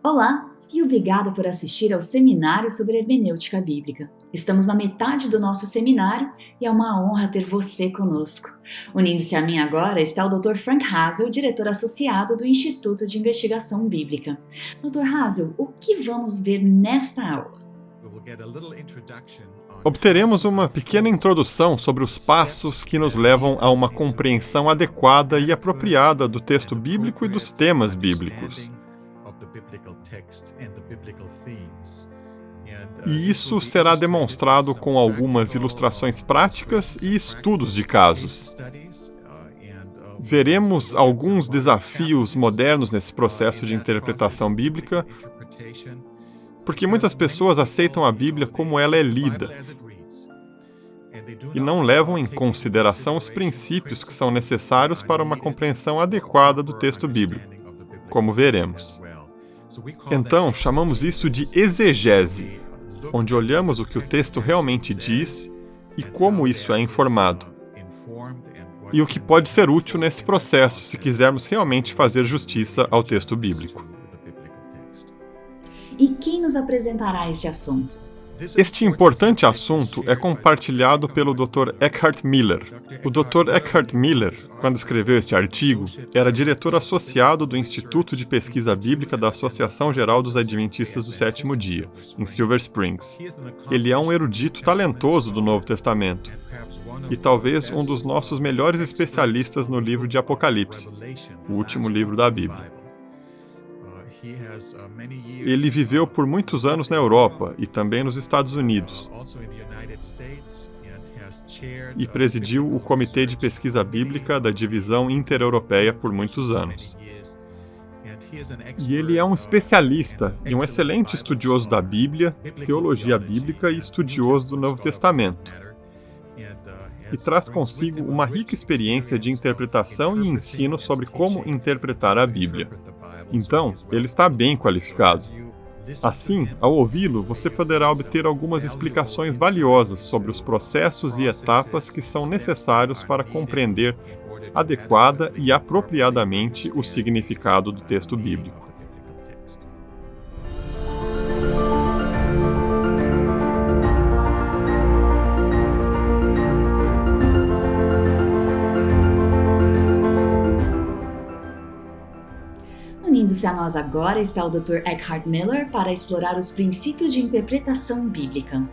Olá e obrigada por assistir ao seminário sobre hermenêutica bíblica. Estamos na metade do nosso seminário e é uma honra ter você conosco. Unindo-se a mim agora está o Dr. Frank Hazel, diretor associado do Instituto de Investigação Bíblica. Dr. Hazel, o que vamos ver nesta aula? Obteremos uma pequena introdução sobre os passos que nos levam a uma compreensão adequada e apropriada do texto bíblico e dos temas bíblicos. E isso será demonstrado com algumas ilustrações práticas e estudos de casos. Veremos alguns desafios modernos nesse processo de interpretação bíblica, porque muitas pessoas aceitam a Bíblia como ela é lida e não levam em consideração os princípios que são necessários para uma compreensão adequada do texto bíblico, como veremos. Então, chamamos isso de exegese, onde olhamos o que o texto realmente diz e como isso é informado, e o que pode ser útil nesse processo se quisermos realmente fazer justiça ao texto bíblico. E quem nos apresentará esse assunto? Este importante assunto é compartilhado pelo Dr. Eckhart Miller. O Dr. Eckhart Miller, quando escreveu este artigo, era diretor associado do Instituto de Pesquisa Bíblica da Associação Geral dos Adventistas do Sétimo Dia, em Silver Springs. Ele é um erudito talentoso do Novo Testamento e talvez um dos nossos melhores especialistas no livro de Apocalipse, o último livro da Bíblia. Ele viveu por muitos anos na Europa e também nos Estados Unidos, e presidiu o Comitê de Pesquisa Bíblica da Divisão Intereuropeia por muitos anos. E ele é um especialista e um excelente estudioso da Bíblia, teologia bíblica e estudioso do Novo Testamento. E traz consigo uma rica experiência de interpretação e ensino sobre como interpretar a Bíblia. Então, ele está bem qualificado. Assim, ao ouvi-lo, você poderá obter algumas explicações valiosas sobre os processos e etapas que são necessários para compreender adequada e apropriadamente o significado do texto bíblico. Unindo-se a nós agora está o Dr. Eckhart Miller para explorar os princípios de interpretação bíblica.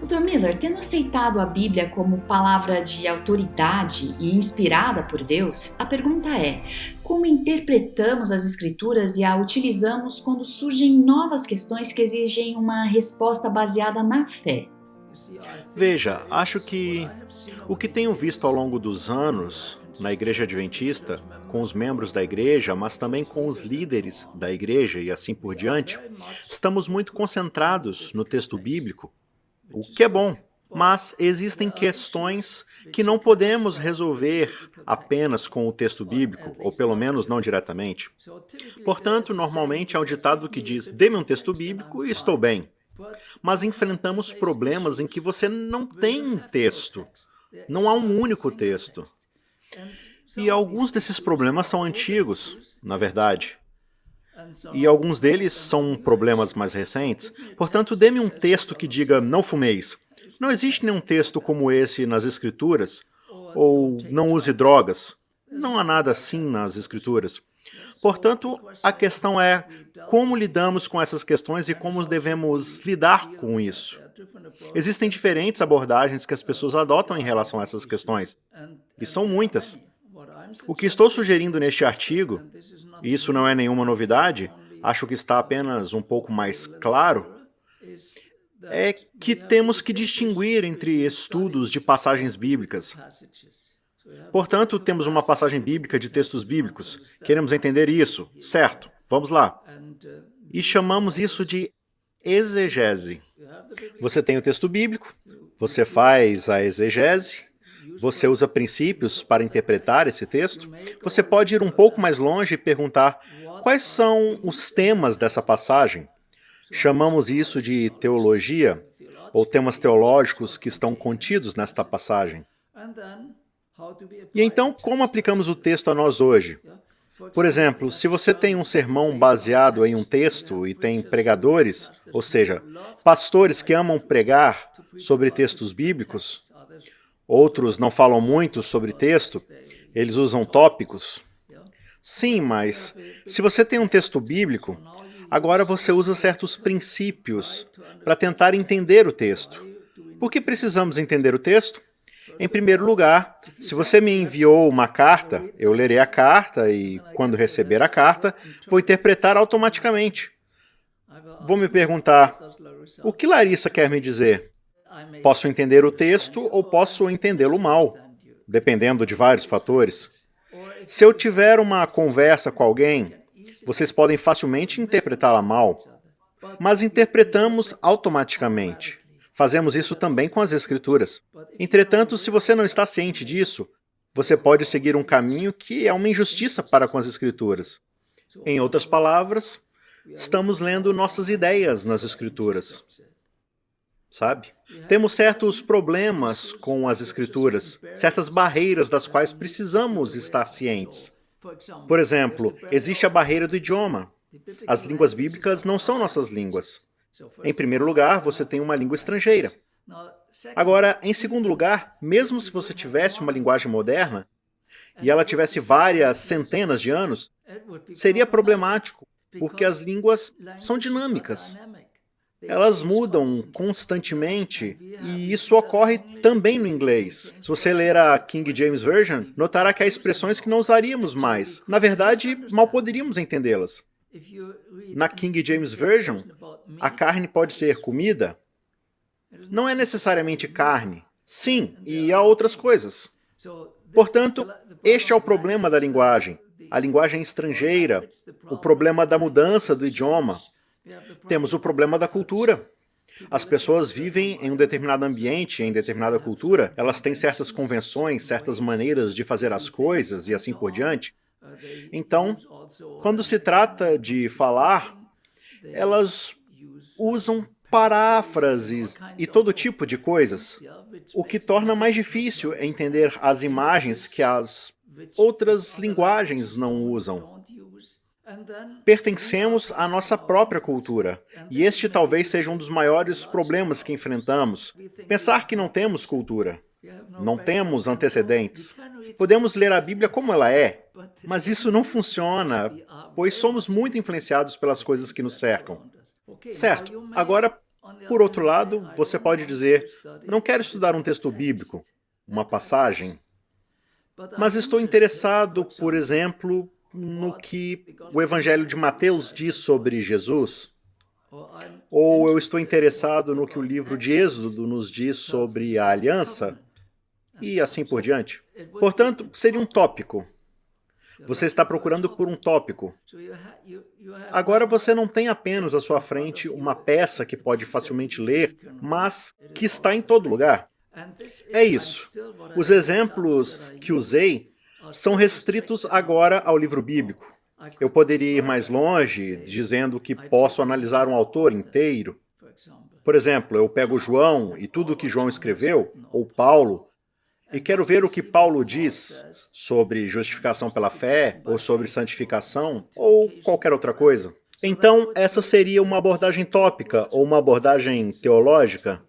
Dr. Miller, tendo aceitado a Bíblia como palavra de autoridade e inspirada por Deus, a pergunta é: como interpretamos as Escrituras e a utilizamos quando surgem novas questões que exigem uma resposta baseada na fé? Veja, acho que o que tenho visto ao longo dos anos na Igreja Adventista, com os membros da igreja, mas também com os líderes da igreja e assim por diante, estamos muito concentrados no texto bíblico, o que é bom, mas existem questões que não podemos resolver apenas com o texto bíblico, ou pelo menos não diretamente. Portanto, normalmente há um ditado que diz: dê-me um texto bíblico e estou bem. Mas enfrentamos problemas em que você não tem texto, não há um único texto. E alguns desses problemas são antigos, na verdade. E alguns deles são problemas mais recentes. Portanto, dê-me um texto que diga: não fumeis. Não existe nenhum texto como esse nas Escrituras. Ou não use drogas. Não há nada assim nas Escrituras. Portanto, a questão é como lidamos com essas questões e como devemos lidar com isso. Existem diferentes abordagens que as pessoas adotam em relação a essas questões, e são muitas. O que estou sugerindo neste artigo, e isso não é nenhuma novidade, acho que está apenas um pouco mais claro, é que temos que distinguir entre estudos de passagens bíblicas. Portanto, temos uma passagem bíblica de textos bíblicos. Queremos entender isso, certo? Vamos lá. E chamamos isso de exegese. Você tem o texto bíblico, você faz a exegese, você usa princípios para interpretar esse texto. Você pode ir um pouco mais longe e perguntar: quais são os temas dessa passagem? Chamamos isso de teologia, ou temas teológicos que estão contidos nesta passagem. E então, como aplicamos o texto a nós hoje? Por exemplo, se você tem um sermão baseado em um texto e tem pregadores, ou seja, pastores que amam pregar sobre textos bíblicos, outros não falam muito sobre texto, eles usam tópicos. Sim, mas se você tem um texto bíblico, agora você usa certos princípios para tentar entender o texto. Por que precisamos entender o texto? Em primeiro lugar, se você me enviou uma carta, eu lerei a carta e, quando receber a carta, vou interpretar automaticamente. Vou me perguntar, o que Larissa quer me dizer? Posso entender o texto ou posso entendê-lo mal, dependendo de vários fatores. Se eu tiver uma conversa com alguém, vocês podem facilmente interpretá-la mal, mas interpretamos automaticamente. Fazemos isso também com as Escrituras. Entretanto, se você não está ciente disso, você pode seguir um caminho que é uma injustiça para com as Escrituras. Em outras palavras, estamos lendo nossas ideias nas Escrituras. Sabe? Temos certos problemas com as Escrituras, certas barreiras das quais precisamos estar cientes. Por exemplo, existe a barreira do idioma. As línguas bíblicas não são nossas línguas. Em primeiro lugar, você tem uma língua estrangeira. Agora, em segundo lugar, mesmo se você tivesse uma linguagem moderna e ela tivesse várias centenas de anos, seria problemático, porque as línguas são dinâmicas. Elas mudam constantemente e isso ocorre também no inglês. Se você ler a King James Version, notará que há expressões que não usaríamos mais. Na verdade, mal poderíamos entendê-las. Na King James Version, a carne pode ser comida. Não é necessariamente carne. Sim, e há outras coisas. Portanto, este é o problema da linguagem. A linguagem estrangeira, o problema da mudança do idioma. Temos o problema da cultura. As pessoas vivem em um determinado ambiente, em determinada cultura, elas têm certas convenções, certas maneiras de fazer as coisas e assim por diante. Então, quando se trata de falar, elas usam paráfrases e todo tipo de coisas, o que torna mais difícil entender as imagens que as outras linguagens não usam. Pertencemos à nossa própria cultura, e este talvez seja um dos maiores problemas que enfrentamos. Pensar que não temos cultura, não temos antecedentes. Podemos ler a Bíblia como ela é, mas isso não funciona, pois somos muito influenciados pelas coisas que nos cercam. Certo, agora, por outro lado, você pode dizer, não quero estudar um texto bíblico, uma passagem, mas estou interessado, por exemplo, no que o Evangelho de Mateus diz sobre Jesus. Ou eu estou interessado no que o livro de Êxodo nos diz sobre a aliança, e assim por diante. Portanto, seria um tópico. Você está procurando por um tópico. Agora você não tem apenas à sua frente uma peça que pode facilmente ler, mas que está em todo lugar. É isso. Os exemplos que usei são restritos agora ao livro bíblico. Eu poderia ir mais longe, dizendo que posso analisar um autor inteiro. Por exemplo, eu pego João e tudo o que João escreveu, ou Paulo, e quero ver o que Paulo diz sobre justificação pela fé, ou sobre santificação, ou qualquer outra coisa. Então, essa seria uma abordagem tópica, ou uma abordagem teológica.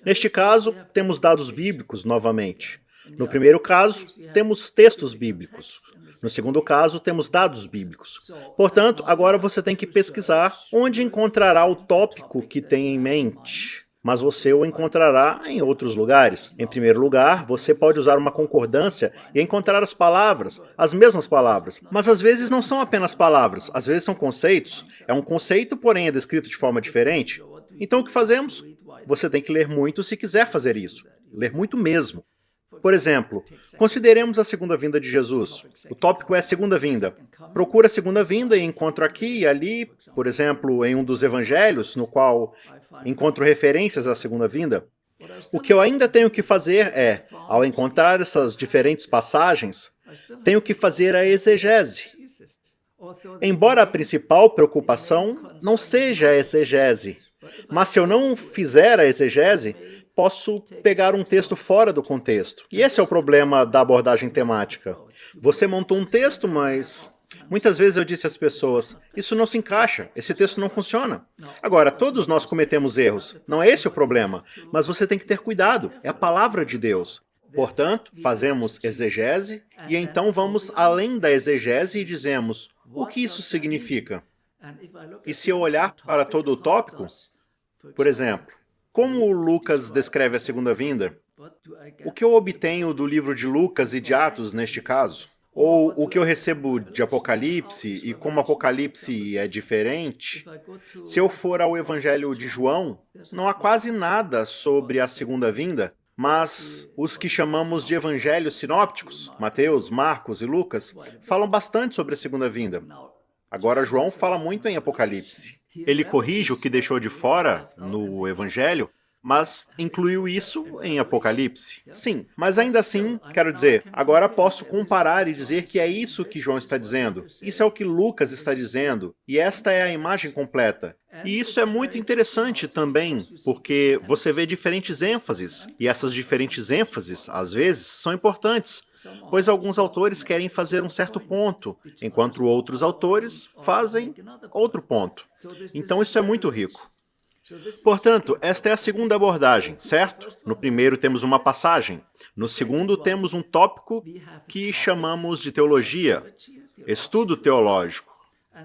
Neste caso, temos dados bíblicos novamente. No primeiro caso, temos textos bíblicos. No segundo caso, temos dados bíblicos. Portanto, agora você tem que pesquisar onde encontrará o tópico que tem em mente. Mas você o encontrará em outros lugares. Em primeiro lugar, você pode usar uma concordância e encontrar as palavras, as mesmas palavras. Mas às vezes não são apenas palavras, às vezes são conceitos. É um conceito, porém é descrito de forma diferente. Então o que fazemos? Você tem que ler muito se quiser fazer isso. Ler muito mesmo. Por exemplo, consideremos a segunda vinda de Jesus. O tópico é segunda vinda. Procura a segunda vinda e encontro aqui e ali, por exemplo, em um dos evangelhos, no qual encontro referências à segunda vinda. O que eu ainda tenho que fazer é, ao encontrar essas diferentes passagens, tenho que fazer a exegese. Embora a principal preocupação não seja a exegese, mas se eu não fizer a exegese, posso pegar um texto fora do contexto. E esse é o problema da abordagem temática. Você montou um texto, mas Muitas vezes eu disse às pessoas, isso não se encaixa, esse texto não funciona. Agora, todos nós cometemos erros, não é esse o problema, mas você tem que ter cuidado, é a palavra de Deus. Portanto, fazemos exegese e então vamos além da exegese e dizemos, o que isso significa? E se eu olhar para todo o tópico, por exemplo, como Lucas descreve a segunda vinda? O que eu obtenho do livro de Lucas e de Atos neste caso? Ou o que eu recebo de Apocalipse e como Apocalipse é diferente? Se eu for ao Evangelho de João, não há quase nada sobre a segunda vinda, mas os que chamamos de evangelhos sinópticos, Mateus, Marcos e Lucas, falam bastante sobre a segunda vinda. Agora João fala muito em Apocalipse. Ele corrige o que deixou de fora no Evangelho, mas incluiu isso em Apocalipse. Sim, mas ainda assim, quero dizer, agora posso comparar e dizer que é isso que João está dizendo. Isso é o que Lucas está dizendo, e esta é a imagem completa. E isso é muito interessante também, porque você vê diferentes ênfases, e essas diferentes ênfases, às vezes, são importantes, pois alguns autores querem fazer um certo ponto, enquanto outros autores fazem outro ponto. Então isso é muito rico. Portanto, esta é a segunda abordagem, certo? No primeiro temos uma passagem. No segundo temos um tópico que chamamos de teologia, estudo teológico.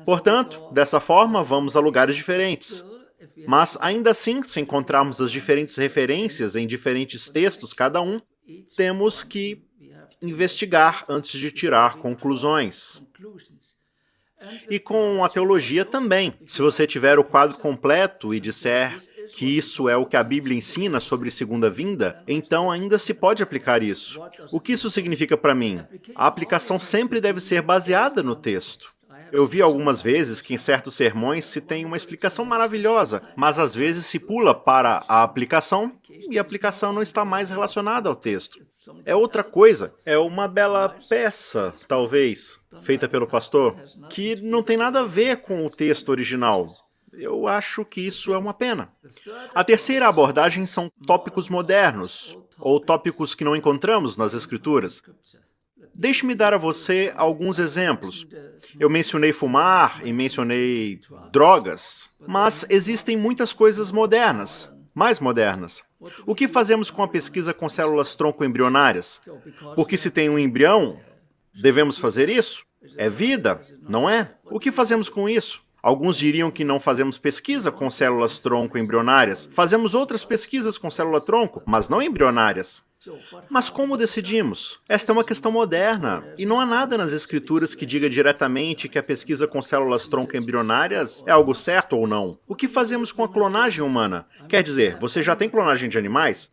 Portanto, dessa forma, vamos a lugares diferentes. Mas, ainda assim, se encontrarmos as diferentes referências em diferentes textos, cada um, temos que investigar antes de tirar conclusões. E com a teologia também. Se você tiver o quadro completo e disser que isso é o que a Bíblia ensina sobre segunda vinda, então ainda se pode aplicar isso. O que isso significa para mim? A aplicação sempre deve ser baseada no texto. Eu vi algumas vezes que em certos sermões se tem uma explicação maravilhosa, mas às vezes se pula para a aplicação e a aplicação não está mais relacionada ao texto. É outra coisa, é uma bela peça, talvez, feita pelo pastor, que não tem nada a ver com o texto original. Eu acho que isso é uma pena. A terceira abordagem são tópicos modernos, ou tópicos que não encontramos nas Escrituras. Deixe-me dar a você alguns exemplos. Eu mencionei fumar e mencionei drogas, mas existem muitas coisas modernas, mais modernas. O que fazemos com a pesquisa com células tronco embrionárias? Porque se tem um embrião, devemos fazer isso? É vida, não é? O que fazemos com isso? Alguns diriam que não fazemos pesquisa com células tronco embrionárias. Fazemos outras pesquisas com célula tronco, mas não embrionárias. Mas como decidimos? Esta é uma questão moderna, e não há nada nas Escrituras que diga diretamente que a pesquisa com células tronco embrionárias é algo certo ou não. O que fazemos com a clonagem humana? Quer dizer, você já tem clonagem de animais?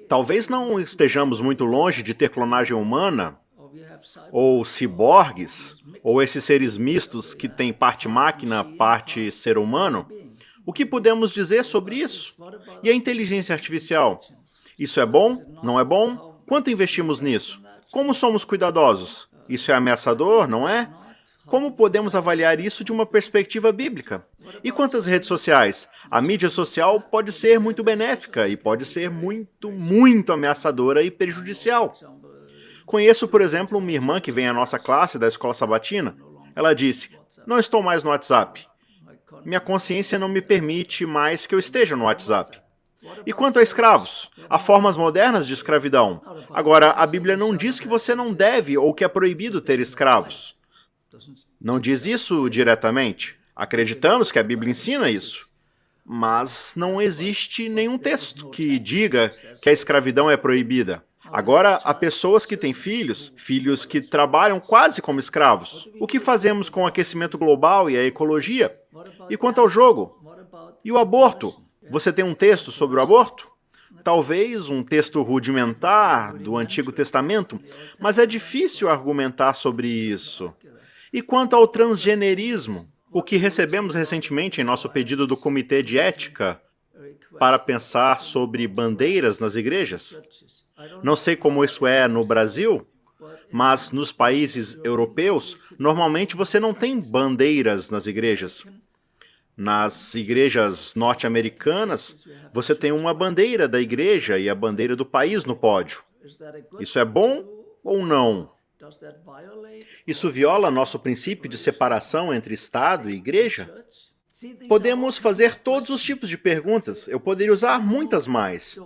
Talvez não estejamos muito longe de ter clonagem humana, ou ciborgues, ou esses seres mistos que têm parte máquina, parte ser humano. O que podemos dizer sobre isso? E a inteligência artificial? Isso é bom? Não é bom? Quanto investimos nisso? Como somos cuidadosos? Isso é ameaçador, não é? Como podemos avaliar isso de uma perspectiva bíblica? E quantas redes sociais? A mídia social pode ser muito benéfica e pode ser muito ameaçadora e prejudicial. Conheço, por exemplo, uma irmã que vem à nossa classe da escola sabatina. Ela disse, não estou mais no WhatsApp. Minha consciência não me permite mais que eu esteja no WhatsApp. E quanto a escravos? Há formas modernas de escravidão. Agora, a Bíblia não diz que você não deve ou que é proibido ter escravos. Não diz isso diretamente. Acreditamos que a Bíblia ensina isso. Mas não existe nenhum texto que diga que a escravidão é proibida. Agora, há pessoas que têm filhos que trabalham quase como escravos. O que fazemos com o aquecimento global e a ecologia? E quanto ao jogo? E o aborto? Você tem um texto sobre o aborto? Talvez um texto rudimentar do Antigo Testamento, mas é difícil argumentar sobre isso. E quanto ao transgenerismo, o que recebemos recentemente em nosso pedido do Comitê de Ética para pensar sobre bandeiras nas igrejas? Não sei como isso é no Brasil, mas nos países europeus, normalmente você não tem bandeiras nas igrejas. Nas igrejas norte-americanas, você tem uma bandeira da igreja e a bandeira do país no pódio. Isso é bom ou não? Isso viola nosso princípio de separação entre Estado e Igreja? Podemos fazer todos os tipos de perguntas, eu poderia usar muitas mais.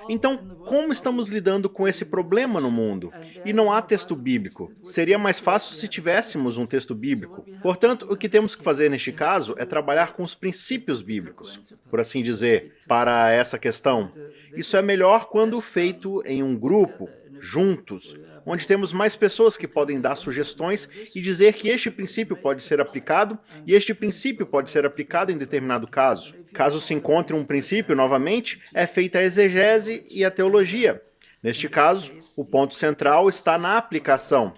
Então, como estamos lidando com esse problema no mundo? E não há texto bíblico. Seria mais fácil se tivéssemos um texto bíblico. Portanto, o que temos que fazer neste caso é trabalhar com os princípios bíblicos, por assim dizer, para essa questão. Isso é melhor quando feito em um grupo, juntos, onde temos mais pessoas que podem dar sugestões e dizer que este princípio pode ser aplicado e este princípio pode ser aplicado em determinado caso. Caso se encontre um princípio, novamente, é feita a exegese e a teologia. Neste caso, o ponto central está na aplicação.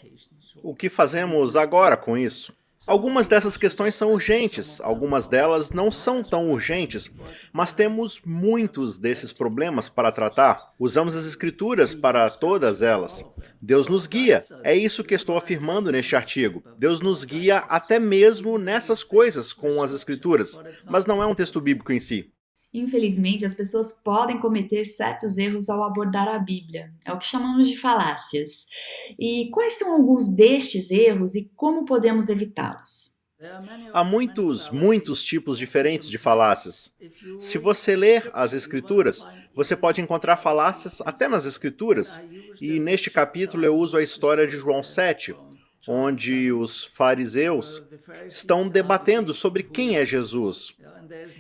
O que fazemos agora com isso? Algumas dessas questões são urgentes, algumas delas não são tão urgentes, mas temos muitos desses problemas para tratar. Usamos as Escrituras para todas elas. Deus nos guia, é isso que estou afirmando neste artigo. Deus nos guia até mesmo nessas coisas com as Escrituras, mas não é um texto bíblico em si. Infelizmente, as pessoas podem cometer certos erros ao abordar a Bíblia. É o que chamamos de falácias. E quais são alguns destes erros e como podemos evitá-los? Há muitos tipos diferentes de falácias. Se você ler as Escrituras, você pode encontrar falácias até nas Escrituras. E neste capítulo eu uso a história de João 7, onde os fariseus estão debatendo sobre quem é Jesus.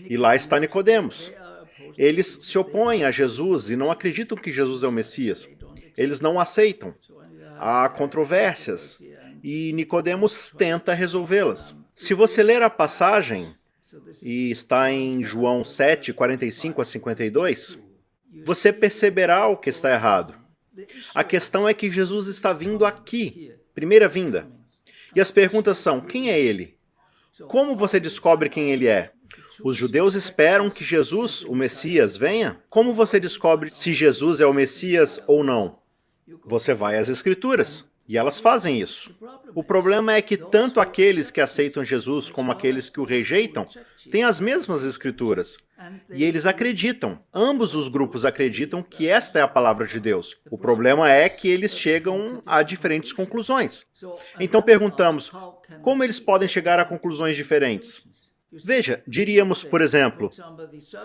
E lá está Nicodemos. Eles se opõem a Jesus e não acreditam que Jesus é o Messias. Eles não aceitam. Há controvérsias e Nicodemos tenta resolvê-las. Se você ler a passagem, e está em João 7, 45 a 52, você perceberá o que está errado. A questão é que Jesus está vindo aqui, primeira vinda. E as perguntas são: quem é ele? Como você descobre quem ele é? Os judeus esperam que Jesus, o Messias, venha? Como você descobre se Jesus é o Messias ou não? Você vai às Escrituras, e elas fazem isso. O problema é que tanto aqueles que aceitam Jesus como aqueles que o rejeitam têm as mesmas Escrituras. E eles acreditam. Ambos os grupos acreditam que esta é a palavra de Deus. O problema é que eles chegam a diferentes conclusões. Então perguntamos, como eles podem chegar a conclusões diferentes? Veja, diríamos, por exemplo,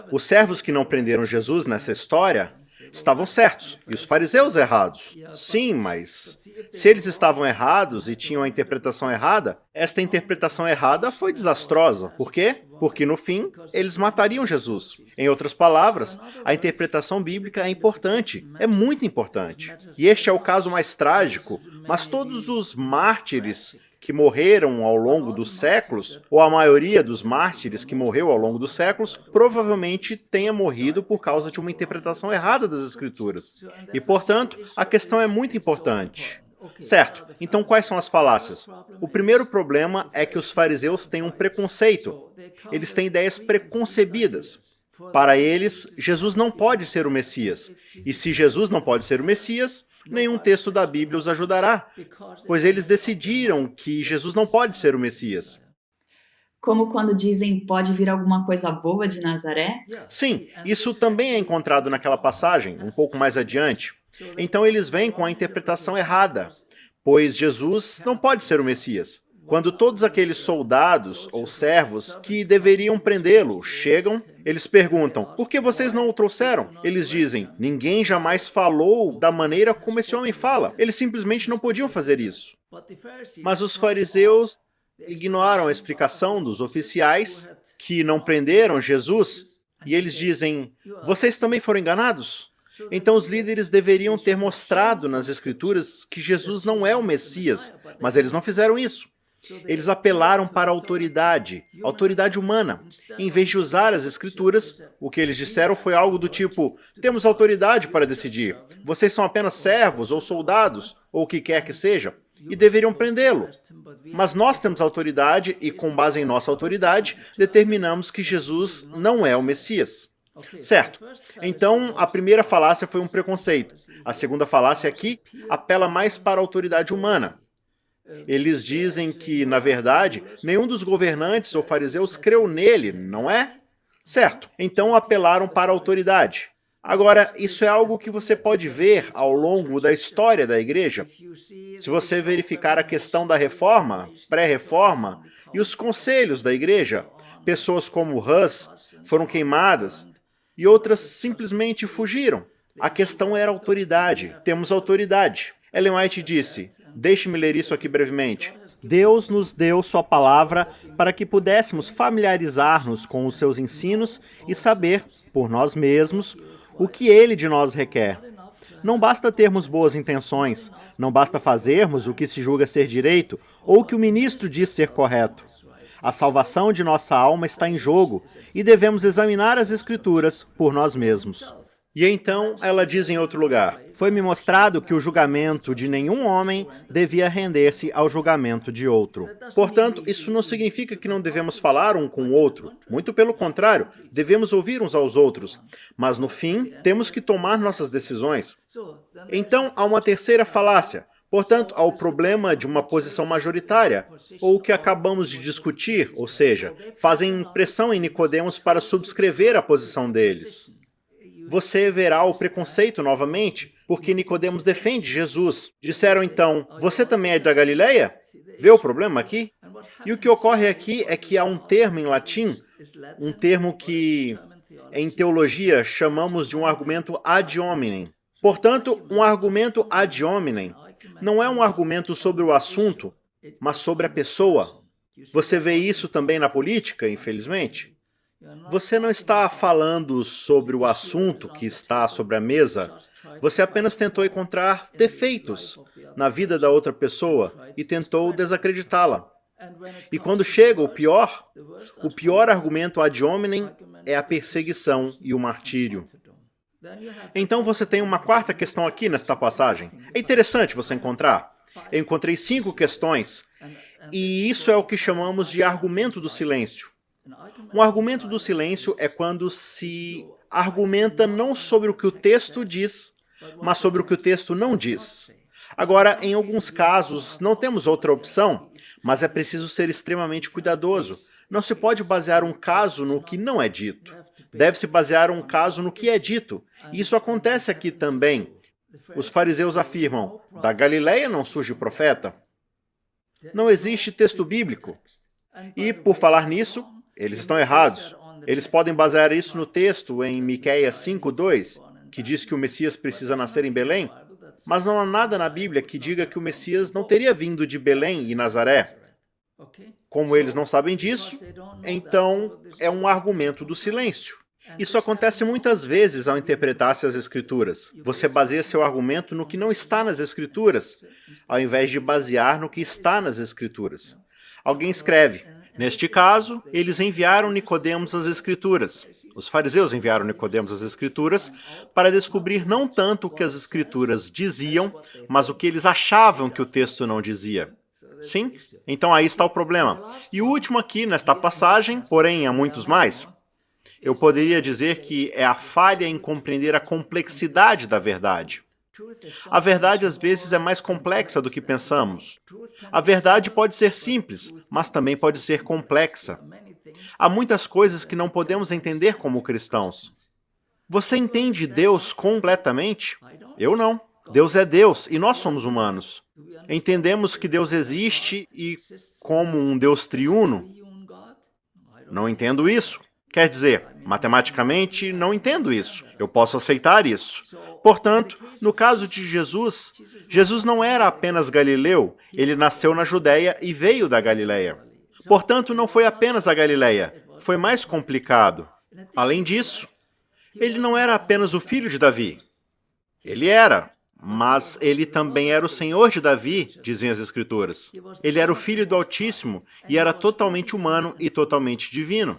os servos que não prenderam Jesus nessa história estavam certos e os fariseus errados. Sim, mas se eles estavam errados e tinham a interpretação errada, esta interpretação errada foi desastrosa. Por quê? Porque no fim, eles matariam Jesus. Em outras palavras, a interpretação bíblica é importante, é muito importante. E este é o caso mais trágico, mas todos os mártires que morreram ao longo dos séculos, ou a maioria dos mártires que morreu ao longo dos séculos, provavelmente tenha morrido por causa de uma interpretação errada das Escrituras. E, portanto, a questão é muito importante. Certo, então quais são as falácias? O primeiro problema é que os fariseus têm um preconceito. Eles têm ideias preconcebidas. Para eles, Jesus não pode ser o Messias. E se Jesus não pode ser o Messias, nenhum texto da Bíblia os ajudará, pois eles decidiram que Jesus não pode ser o Messias. Como quando dizem, pode vir alguma coisa boa de Nazaré? Sim, isso também é encontrado naquela passagem, um pouco mais adiante. Então eles vêm com a interpretação errada, pois Jesus não pode ser o Messias. Quando todos aqueles soldados ou servos que deveriam prendê-lo chegam, eles perguntam, por que vocês não o trouxeram? Eles dizem, ninguém jamais falou da maneira como esse homem fala. Eles simplesmente não podiam fazer isso. Mas os fariseus ignoram a explicação dos oficiais que não prenderam Jesus e eles dizem, vocês também foram enganados? Então os líderes deveriam ter mostrado nas Escrituras que Jesus não é o Messias, mas eles não fizeram isso. Eles apelaram para a autoridade humana. Em vez de usar as Escrituras, o que eles disseram foi algo do tipo, temos autoridade para decidir, vocês são apenas servos ou soldados, ou o que quer que seja, e deveriam prendê-lo. Mas nós temos autoridade e, com base em nossa autoridade, determinamos que Jesus não é o Messias. Certo. Então, a primeira falácia foi um preconceito. A segunda falácia aqui apela mais para a autoridade humana. Eles dizem que, na verdade, nenhum dos governantes ou fariseus creu nele, não é? Certo. Então apelaram para a autoridade. Agora, isso é algo que você pode ver ao longo da história da igreja. Se você verificar a questão da reforma, pré-reforma e os conselhos da igreja, pessoas como Hus foram queimadas e outras simplesmente fugiram. A questão era autoridade. Temos autoridade. Ellen White disse, deixe-me ler isso aqui brevemente. Deus nos deu sua palavra para que pudéssemos familiarizar-nos com os seus ensinos e saber, por nós mesmos, o que ele de nós requer. Não basta termos boas intenções, não basta fazermos o que se julga ser direito ou o que o ministro diz ser correto. A salvação de nossa alma está em jogo e devemos examinar as Escrituras por nós mesmos. E então ela diz em outro lugar, foi-me mostrado que o julgamento de nenhum homem devia render-se ao julgamento de outro. Portanto, isso não significa que não devemos falar um com o outro. Muito pelo contrário, devemos ouvir uns aos outros. Mas no fim, temos que tomar nossas decisões. Então, há uma terceira falácia. Portanto, há o problema de uma posição majoritária, ou o que acabamos de discutir, ou seja, fazem pressão em Nicodemos para subscrever a posição deles. Você verá o preconceito novamente, porque Nicodemos defende Jesus. Disseram então, você também é da Galileia? Vê o problema aqui? E o que ocorre aqui é que há um termo em latim, um termo que em teologia chamamos de um argumento ad hominem. Portanto, um argumento ad hominem não é um argumento sobre o assunto, mas sobre a pessoa. Você vê isso também na política, infelizmente? Você não está falando sobre o assunto que está sobre a mesa. Você apenas tentou encontrar defeitos na vida da outra pessoa e tentou desacreditá-la. E quando chega o pior argumento ad hominem é a perseguição e o martírio. Então você tem uma quarta questão aqui nesta passagem. É interessante você encontrar. Eu encontrei 5 questões, e isso é o que chamamos de argumento do silêncio. Um argumento do silêncio é quando se argumenta não sobre o que o texto diz, mas sobre o que o texto não diz. Agora, em alguns casos, não temos outra opção, mas é preciso ser extremamente cuidadoso. Não se pode basear um caso no que não é dito. Deve-se basear um caso no que é dito. E isso acontece aqui também. Os fariseus afirmam, da Galileia não surge profeta. Não existe texto bíblico. E, por falar nisso, eles estão errados. Eles podem basear isso no texto em Miqueias 5:2, que diz que o Messias precisa nascer em Belém, mas não há nada na Bíblia que diga que o Messias não teria vindo de Belém e Nazaré. Como eles não sabem disso, então é um argumento do silêncio. Isso acontece muitas vezes ao interpretar-se as Escrituras. Você baseia seu argumento no que não está nas Escrituras, ao invés de basear no que está nas Escrituras. Alguém escreve, neste caso, eles enviaram Nicodemos às Escrituras. Os fariseus enviaram Nicodemos às Escrituras para descobrir não tanto o que as Escrituras diziam, mas o que eles achavam que o texto não dizia. Sim? Então aí está o problema. E o último aqui nesta passagem, porém há muitos mais, eu poderia dizer que é a falha em compreender a complexidade da verdade. A verdade às vezes é mais complexa do que pensamos. A verdade pode ser simples, mas também pode ser complexa. Há muitas coisas que não podemos entender como cristãos. Você entende Deus completamente? Eu não. Deus é Deus e nós somos humanos. Entendemos que Deus existe e como um Deus triuno? Não entendo isso. Quer dizer, matematicamente, não entendo isso. Eu posso aceitar isso. Portanto, no caso de Jesus, Jesus não era apenas galileu, ele nasceu na Judéia e veio da Galileia. Portanto, não foi apenas a Galileia, foi mais complicado. Além disso, ele não era apenas o filho de Davi. Ele era, mas ele também era o Senhor de Davi, dizem as Escrituras. Ele era o Filho do Altíssimo e era totalmente humano e totalmente divino.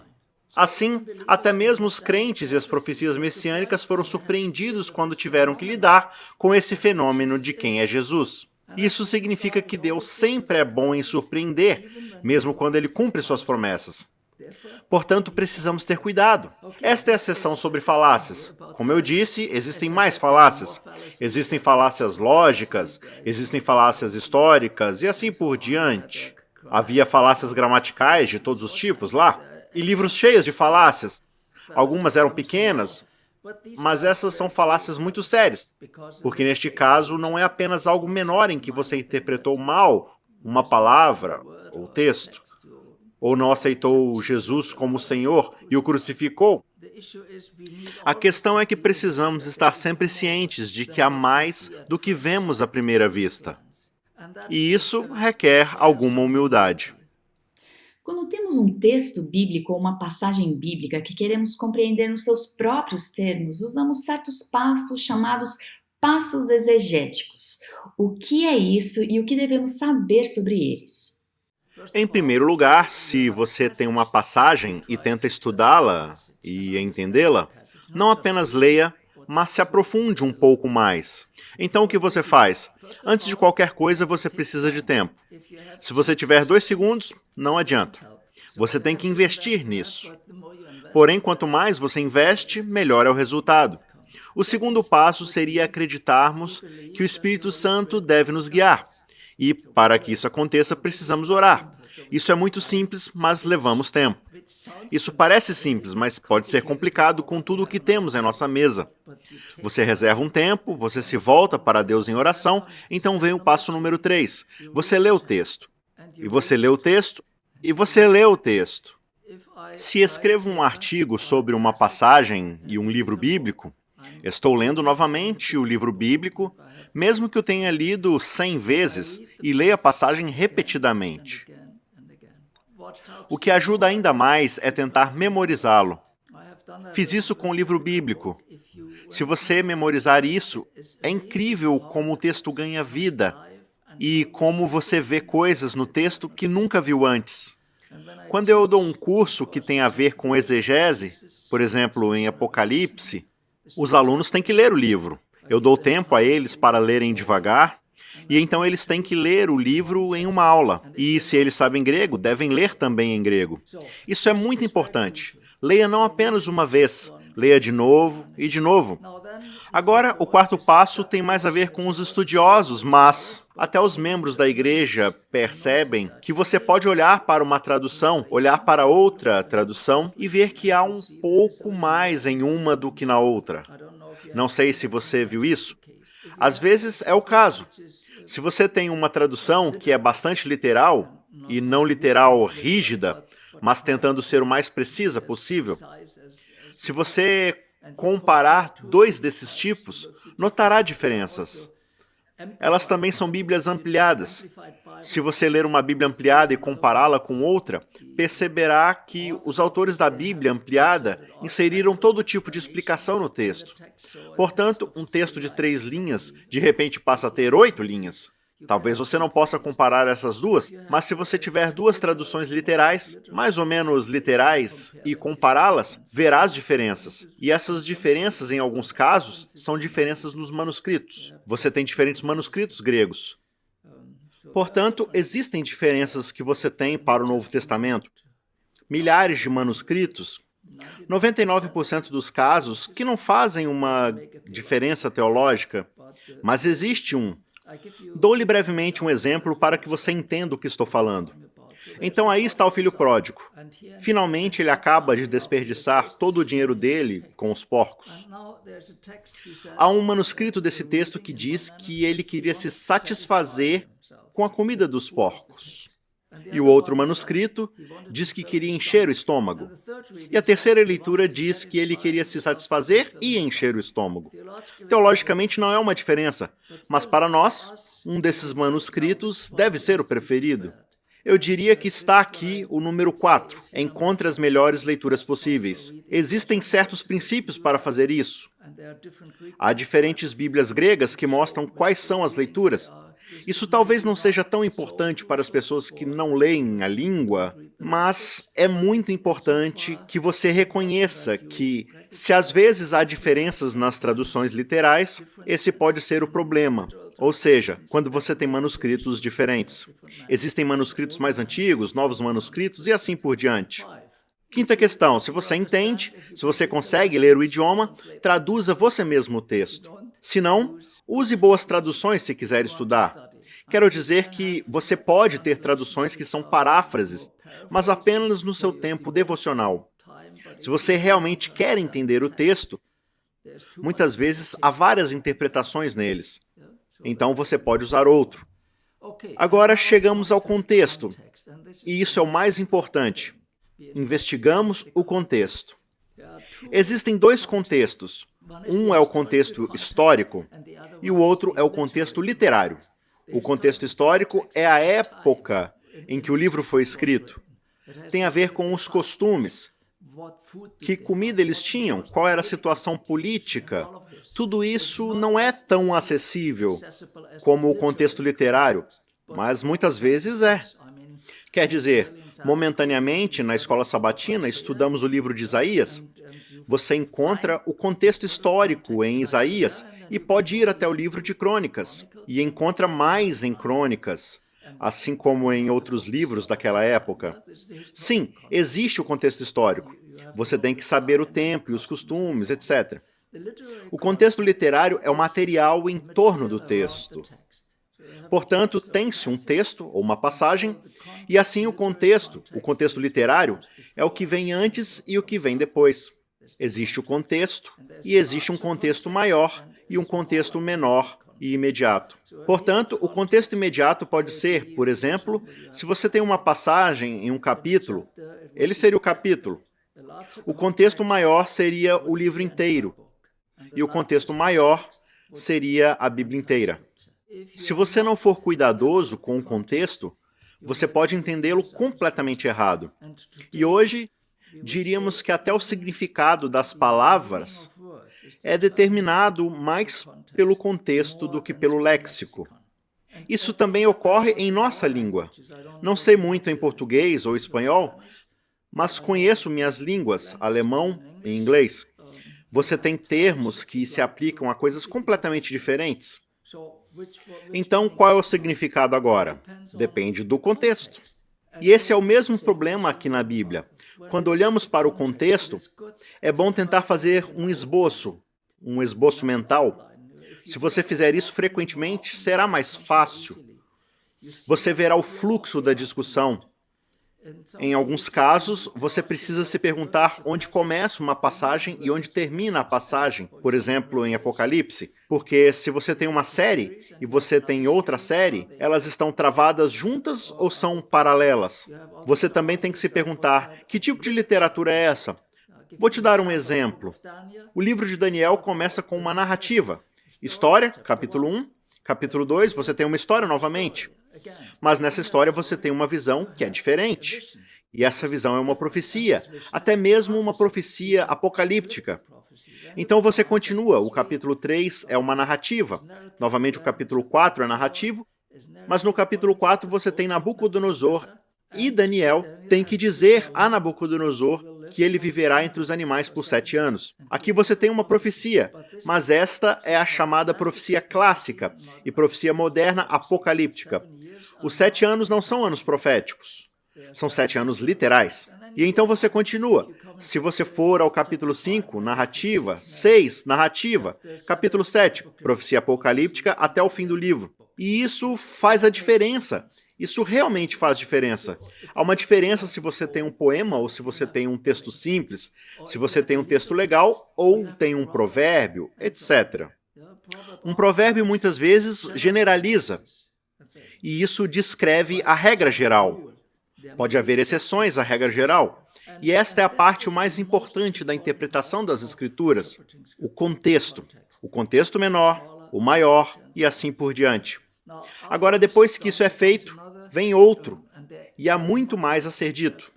Assim, até mesmo os crentes e as profecias messiânicas foram surpreendidos quando tiveram que lidar com esse fenômeno de quem é Jesus. Isso significa que Deus sempre é bom em surpreender, mesmo quando ele cumpre suas promessas. Portanto, precisamos ter cuidado. Esta é a seção sobre falácias. Como eu disse, existem mais falácias. Existem falácias lógicas, existem falácias históricas e assim por diante. Havia falácias gramaticais de todos os tipos lá. E livros cheios de falácias. Algumas eram pequenas, Mas essas são falácias muito sérias, porque neste caso não é apenas algo menor em que você interpretou mal uma palavra ou texto, ou não aceitou Jesus como Senhor e o crucificou. A questão é que precisamos estar sempre cientes de que há mais do que vemos à primeira vista. E isso requer alguma humildade. Quando temos um texto bíblico ou uma passagem bíblica que queremos compreender nos seus próprios termos, usamos certos passos chamados passos exegéticos. O que é isso e o que devemos saber sobre eles? Em primeiro lugar, se você tem uma passagem e tenta estudá-la e entendê-la, não apenas leia, mas se aprofunde um pouco mais. Então o que você faz? Antes de qualquer coisa, você precisa de tempo. Se você tiver 2 segundos, não adianta. Você tem que investir nisso. Porém, quanto mais você investe, melhor é o resultado. O segundo passo seria acreditarmos que o Espírito Santo deve nos guiar. E, para que isso aconteça, precisamos orar. Isso é muito simples, mas levamos tempo. Isso parece simples, mas pode ser complicado com tudo o que temos em nossa mesa. Você reserva um tempo, você se volta para Deus em oração, então vem o passo número 3. Você lê o texto. E você lê o texto, e você lê o texto. Se escrevo um artigo sobre uma passagem e um livro bíblico, estou lendo novamente o livro bíblico, mesmo que eu tenha lido 100 vezes e leia a passagem repetidamente. O que ajuda ainda mais é tentar memorizá-lo. Fiz isso com o livro bíblico. Se você memorizar isso, é incrível como o texto ganha vida e como você vê coisas no texto que nunca viu antes. Quando eu dou um curso que tem a ver com exegese, por exemplo, em Apocalipse, os alunos têm que ler o livro. Eu dou tempo a eles para lerem devagar, e então eles têm que ler o livro em uma aula. E se eles sabem grego, devem ler também em grego. Isso é muito importante. Leia não apenas uma vez, leia de novo e de novo. Agora, o quarto passo tem mais a ver com os estudiosos, mas até os membros da igreja percebem que você pode olhar para uma tradução, olhar para outra tradução e ver que há um pouco mais em uma do que na outra. Não sei se você viu isso. Às vezes é o caso. Se você tem uma tradução que é bastante literal, e não literal rígida, mas tentando ser o mais precisa possível, se você comparar 2 desses tipos, notará diferenças. Elas também são Bíblias ampliadas. Se você ler uma Bíblia ampliada e compará-la com outra, perceberá que os autores da Bíblia ampliada inseriram todo tipo de explicação no texto. Portanto, um texto de 3 linhas, de repente passa a ter 8 linhas. Talvez você não possa comparar essas duas, mas se você tiver 2 traduções literais, mais ou menos literais, e compará-las, verá as diferenças. E essas diferenças, em alguns casos, são diferenças nos manuscritos. Você tem diferentes manuscritos gregos. Portanto, existem diferenças que você tem para o Novo Testamento. Milhares de manuscritos, 99% dos casos que não fazem uma diferença teológica, mas existe um. Dou-lhe brevemente um exemplo para que você entenda o que estou falando. Então aí está o filho pródigo. Finalmente ele acaba de desperdiçar todo o dinheiro dele com os porcos. Há um manuscrito desse texto que diz que ele queria se satisfazer com a comida dos porcos. E o outro manuscrito diz que queria encher o estômago. E a terceira leitura diz que ele queria se satisfazer e encher o estômago. Teologicamente não é uma diferença, mas para nós, um desses manuscritos deve ser o preferido. Eu diria que está aqui o número 4. Encontre as melhores leituras possíveis. Existem certos princípios para fazer isso. Há diferentes Bíblias gregas que mostram quais são as leituras. Isso talvez não seja tão importante para as pessoas que não leem a língua, mas é muito importante que você reconheça que, se às vezes há diferenças nas traduções literais, esse pode ser o problema. Ou seja, quando você tem manuscritos diferentes. Existem manuscritos mais antigos, novos manuscritos e assim por diante. Quinta questão, se você entende, se você consegue ler o idioma, traduza você mesmo o texto. Se não, use boas traduções se quiser estudar. Quero dizer que você pode ter traduções que são paráfrases, mas apenas no seu tempo devocional. Se você realmente quer entender o texto, Muitas vezes há várias interpretações neles. Então você pode usar outro. Agora chegamos ao contexto, e isso é o mais importante. Investigamos o contexto. Existem dois contextos. Um é o contexto histórico e o outro é o contexto literário. O contexto histórico é a época em que o livro foi escrito. Tem a ver com os costumes. Que comida eles tinham? Qual era a situação política? Tudo isso não é tão acessível como o contexto literário, mas muitas vezes é. Quer dizer, momentaneamente, na escola sabatina, estudamos o livro de Isaías. Você encontra o contexto histórico em Isaías e pode ir até o livro de Crônicas, e encontra mais em Crônicas, assim como em outros livros daquela época. Sim, existe o contexto histórico. Você tem que saber o tempo e os costumes, etc. O contexto literário é o material em torno do texto. Portanto, tem-se um texto ou uma passagem, e assim o contexto literário, é o que vem antes e o que vem depois. Existe o contexto, e existe um contexto maior e um contexto menor e imediato. Portanto, o contexto imediato pode ser, por exemplo, se você tem uma passagem em um capítulo, ele seria o capítulo. O contexto maior seria o livro inteiro, e o contexto maior seria a Bíblia inteira. Se você não for cuidadoso com o contexto, você pode entendê-lo completamente errado. E hoje, diríamos que até o significado das palavras é determinado mais pelo contexto do que pelo léxico. Isso também ocorre em nossa língua. Não sei muito em português ou espanhol, mas conheço minhas línguas, alemão e inglês. Você tem termos que se aplicam a coisas completamente diferentes. Então, qual é o significado agora? Depende do contexto. E esse é o mesmo problema aqui na Bíblia. Quando olhamos para o contexto, é bom tentar fazer um esboço mental. Se você fizer isso frequentemente, será mais fácil. Você verá o fluxo da discussão. Em alguns casos, você precisa se perguntar onde começa uma passagem e onde termina a passagem, por exemplo, em Apocalipse, porque se você tem uma série e você tem outra série, elas estão travadas juntas ou são paralelas? Você também tem que se perguntar, que tipo de literatura é essa? Vou te dar um exemplo. O livro de Daniel começa com uma narrativa. História, capítulo 1, capítulo 2, você tem uma história novamente. Mas nessa história você tem uma visão que é diferente. E essa visão é uma profecia, até mesmo uma profecia apocalíptica. Então você continua, o capítulo 3 é uma narrativa. Novamente o capítulo 4 é narrativo, mas no capítulo 4 você tem Nabucodonosor e Daniel tem que dizer a Nabucodonosor que ele viverá entre os animais por 7 anos. Aqui você tem uma profecia, mas esta é a chamada profecia clássica e profecia moderna apocalíptica. Os 7 anos não são anos proféticos, são 7 anos literais. E então você continua. Se você for ao capítulo 5, narrativa, 6, narrativa, capítulo 7, profecia apocalíptica até o fim do livro. E isso faz a diferença. Isso realmente faz diferença. Há uma diferença se você tem um poema ou se você tem um texto simples, se você tem um texto legal ou tem um provérbio, etc. Um provérbio muitas vezes generaliza, e isso descreve a regra geral. Pode haver exceções à regra geral, e esta é a parte mais importante da interpretação das Escrituras, o contexto. O contexto menor, o maior e assim por diante. Agora, depois que isso é feito, vem outro, e há muito mais a ser dito.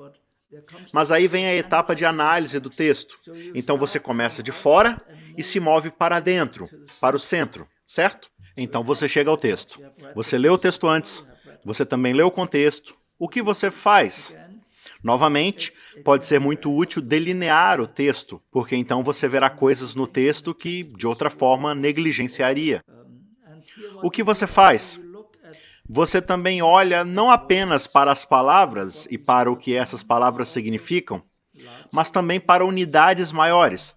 Mas aí vem a etapa de análise do texto. Então você começa de fora e se move para dentro, para o centro, certo? Então você chega ao texto. Você lê o texto antes, você também lê o contexto. O que você faz? Novamente, pode ser muito útil delinear o texto, porque então você verá coisas no texto que, de outra forma, negligenciaria. O que você faz? Você também olha não apenas para as palavras e para o que essas palavras significam, mas também para unidades maiores,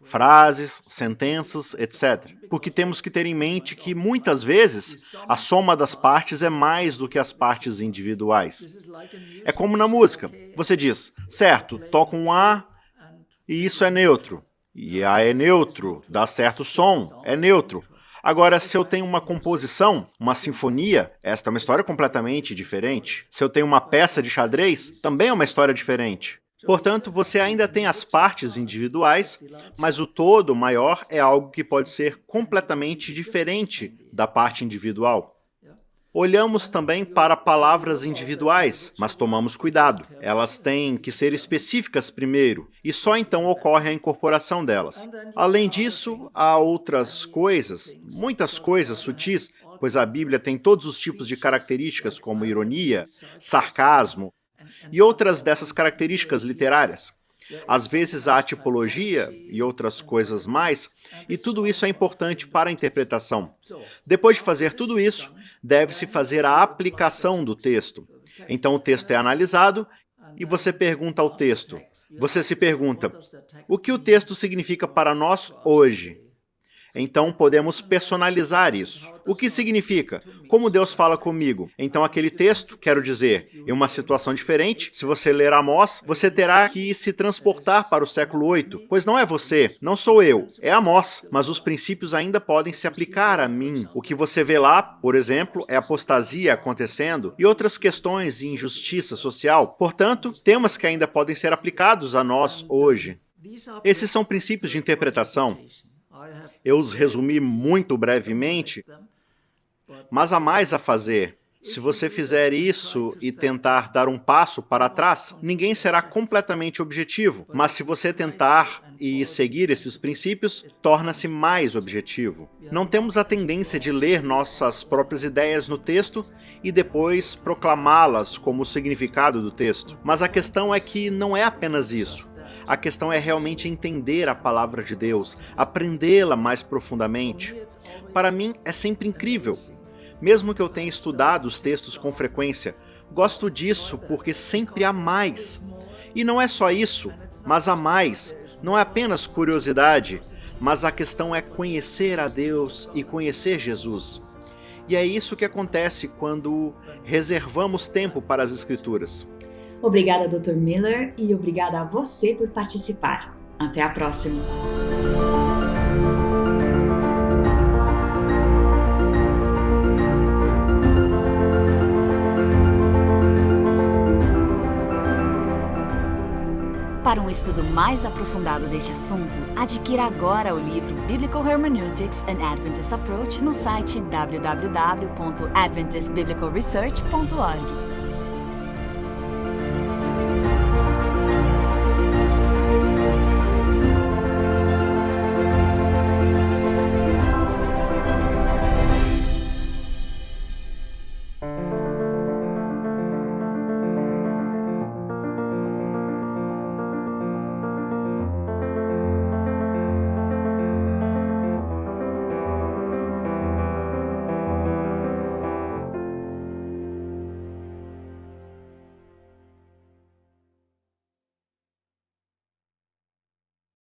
frases, sentenças, etc. Porque temos que ter em mente que, muitas vezes, a soma das partes é mais do que as partes individuais. É como na música. Você diz, certo, toca um A e isso é neutro. e A é neutro, dá certo som, é neutro. Agora, se eu tenho uma composição, uma sinfonia, esta é uma história completamente diferente. Se eu tenho uma peça de xadrez, também é uma história diferente. Portanto, você ainda tem as partes individuais, mas o todo maior é algo que pode ser completamente diferente da parte individual. Olhamos também para palavras individuais, mas tomamos cuidado. Elas têm que ser específicas primeiro, e só então ocorre a incorporação delas. Além disso, há outras coisas, muitas coisas sutis, pois a Bíblia tem todos os tipos de características como ironia, sarcasmo e outras dessas características literárias. Às vezes há tipologia e outras coisas mais, e tudo isso é importante para a interpretação. Depois de fazer tudo isso, deve-se fazer a aplicação do texto. Então o texto é analisado e você pergunta ao texto. Você se pergunta, o que o texto significa para nós hoje? Então podemos personalizar isso. O que significa? Como Deus fala comigo? Então aquele texto, quero dizer, em uma situação diferente, se você ler Amós, você terá que se transportar para o século 8, pois não é você, não sou eu, é Amós, mas os princípios ainda podem se aplicar a mim. O que você vê lá, por exemplo, é apostasia acontecendo e outras questões de injustiça social. Portanto, temas que ainda podem ser aplicados a nós hoje. Esses são princípios de interpretação. Eu os resumi muito brevemente, mas há mais a fazer. Se você fizer isso e tentar dar um passo para trás, ninguém será completamente objetivo. Mas se você tentar e seguir esses princípios, torna-se mais objetivo. Não temos a tendência de ler nossas próprias ideias no texto e depois proclamá-las como o significado do texto. Mas a questão é que não é apenas isso. A questão é realmente entender a palavra de Deus, aprendê-la mais profundamente. Para mim, é sempre incrível. Mesmo que eu tenha estudado os textos com frequência, gosto disso porque sempre há mais. E não é só isso, mas há mais. Não é apenas curiosidade, mas a questão é conhecer a Deus e conhecer Jesus. E é isso que acontece quando reservamos tempo para as Escrituras. Obrigada, Dr. Miller, e obrigada a você por participar. Até a próxima! Para um estudo mais aprofundado deste assunto, adquira agora o livro Biblical Hermeneutics: An Adventist Approach no site www.adventistbiblicalresearch.org.